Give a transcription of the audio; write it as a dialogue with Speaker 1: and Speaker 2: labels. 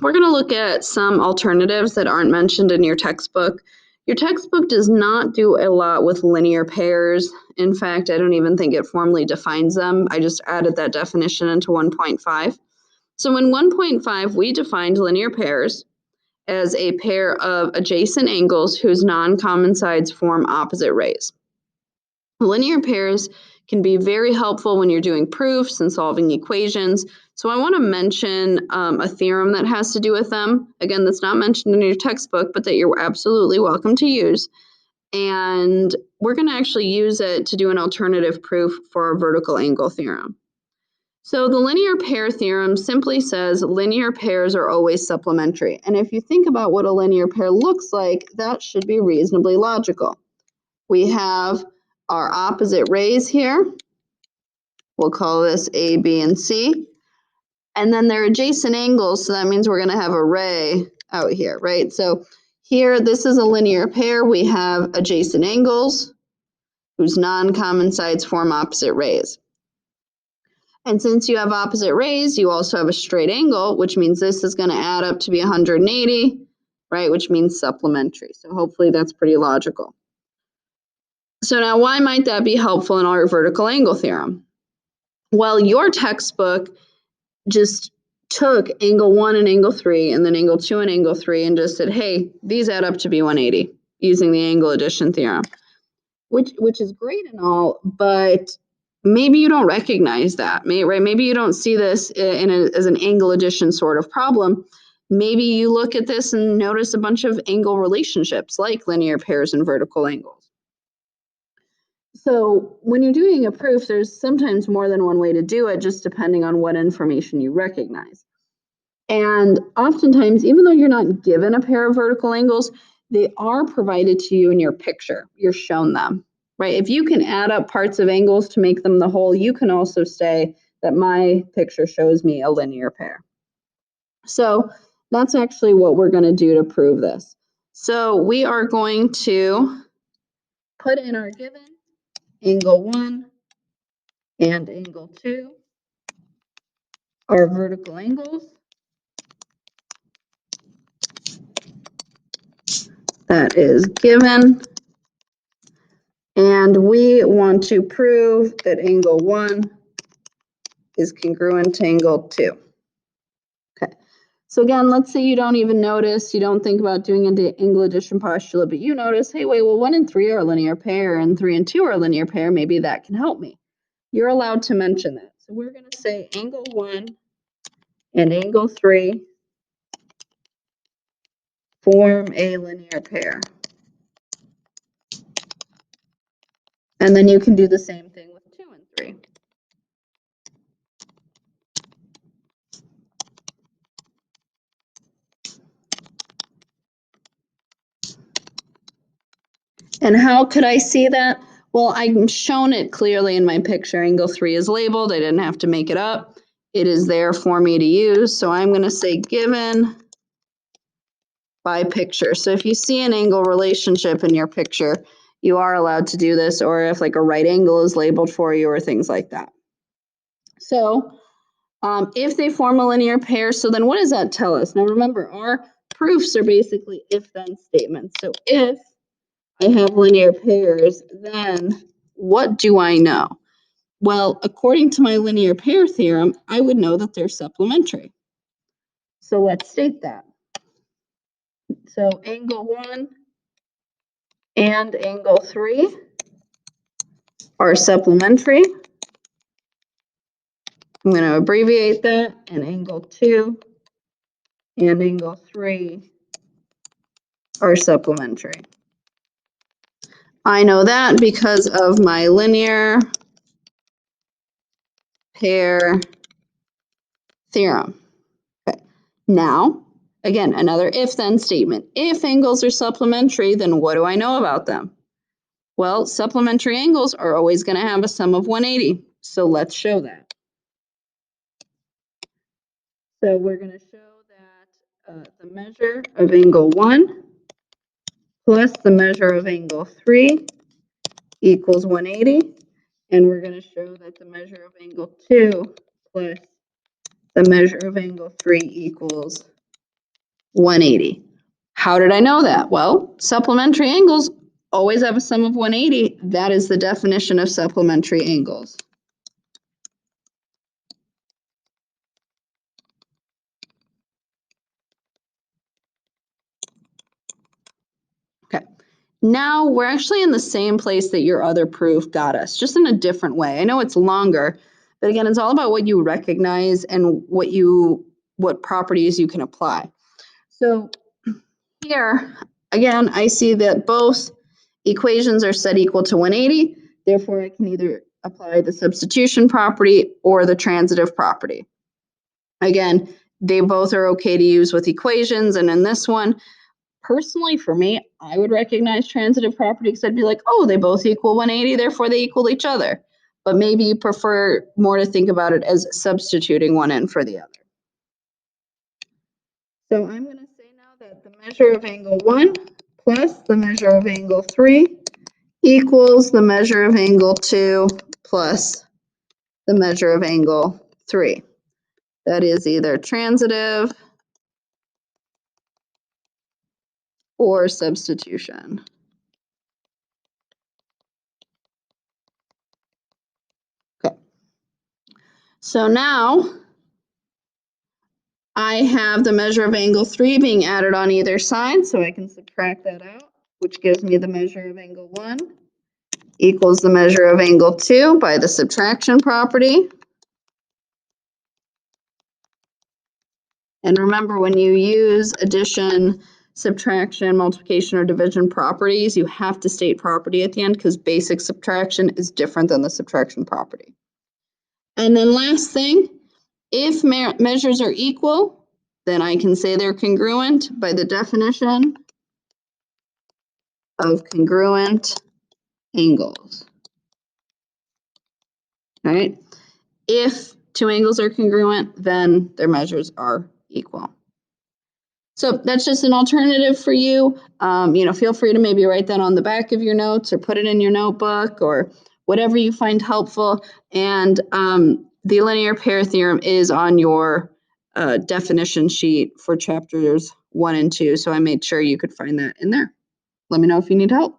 Speaker 1: we're going to look at some alternatives that aren't mentioned in your textbook. Your textbook does not do a lot with linear pairs. In fact, I don't even think it formally defines them. I just added that definition into 1.5. So in 1.5, we defined linear pairs as a pair of adjacent angles whose non-common sides form opposite rays. Linear pairs can be very helpful when you're doing proofs and solving equations. So I want to mention a theorem that has to do with them. Again, that's not mentioned in your textbook, but that you're absolutely welcome to use. And we're going to actually use it to do an alternative proof for our vertical angle theorem. So the linear pair theorem simply says linear pairs are always supplementary. And if you think about what a linear pair looks like, that should be reasonably logical. We have our opposite rays here. We'll call this A, B, and C. And then they're adjacent angles, so that means we're going to have a ray out here, right? So here, this is a linear pair. We have adjacent angles whose non-common sides form opposite rays. And since you have opposite rays, you also have a straight angle, which means this is going to add up to be 180, right? Which means supplementary. So hopefully that's pretty logical. So now why might that be helpful in our vertical angle theorem? Well, your textbook just took angle 1 and angle 3 and then angle 2 and angle 3 and just said, hey, these add up to be 180 using the angle addition theorem, which is great and all, but maybe you don't recognize that, right? Maybe you don't see this as an angle addition sort of problem. Maybe you look at this and notice a bunch of angle relationships like linear pairs and vertical angles. So when you're doing a proof, there's sometimes more than one way to do it, just depending on what information you recognize. And oftentimes, even though you're not given a pair of vertical angles, they are provided to you in your picture. You're shown them, right? If you can add up parts of angles to make them the whole, you can also say that my picture shows me a linear pair. So that's actually what we're going to do to prove this. So we are going to put in our given angle 1 and angle 2 are vertical angles. That is given. And we want to prove that angle 1 is congruent to angle 2. Okay. So again, let's say you don't even notice, you don't think about doing an angle addition postulate, but you notice, hey, wait, well, 1 and 3 are a linear pair and 3 and 2 are a linear pair. Maybe that can help me. You're allowed to mention that. So we're going to say angle 1 and angle 3 form a linear pair. And then you can do the same thing with 2 and 3. And how could I see that? Well, I'm shown it clearly in my picture. Angle 3 is labeled. I didn't have to make it up. It is there for me to use. So I'm going to say given by picture. So if you see an angle relationship in your picture, you are allowed to do this, or if like a right angle is labeled for you or things like that. So if they form a linear pair, so then what does that tell us? Now remember, our proofs are basically if-then statements. So if I have linear pairs, then what do I know? Well, according to my linear pair theorem, I would know that they're supplementary. So let's state that. So angle 1 and angle 3 are supplementary. I'm going to abbreviate that, and angle 2 and angle 3 are supplementary. I know that because of my linear pair theorem. Okay. Now, again, another if-then statement. If angles are supplementary, then what do I know about them? Well, supplementary angles are always going to have a sum of 180. So let's show that. So we're going to show that the measure of angle 1 plus the measure of angle 3 equals 180. And we're going to show that the measure of angle 2 plus the measure of angle 3 equals 180. How did I know that? Well, supplementary angles always have a sum of 180. That is the definition of supplementary angles. Okay, now we're actually in the same place that your other proof got us, just in a different way. I know it's longer, but again, it's all about what you recognize and what properties you can apply. So here, again, I see that both equations are set equal to 180. Therefore, I can either apply the substitution property or the transitive property. Again, they both are okay to use with equations. And in this one, personally, for me, I would recognize transitive property because I'd be like, oh, they both equal 180, therefore they equal each other. But maybe you prefer more to think about it as substituting one in for the other. So I'm going to say now that the measure of angle 1 plus the measure of angle 3 equals the measure of angle 2 plus the measure of angle 3. That is either transitive or substitution. Okay. So now I have the measure of angle 3 being added on either side, so I can subtract that out, which gives me the measure of angle 1 equals the measure of angle 2 by the subtraction property. And remember, when you use addition, subtraction, multiplication, or division properties, you have to state property at the end because basic subtraction is different than the subtraction property. And then last thing, if measures are equal, then I can say they're congruent by the definition of congruent angles. All right. If two angles are congruent, then their measures are equal. So that's just an alternative for you. Feel free to maybe write that on the back of your notes or put it in your notebook or whatever you find helpful. And the linear pair theorem is on your definition sheet for chapters 1 and 2. So I made sure you could find that in there. Let me know if you need help.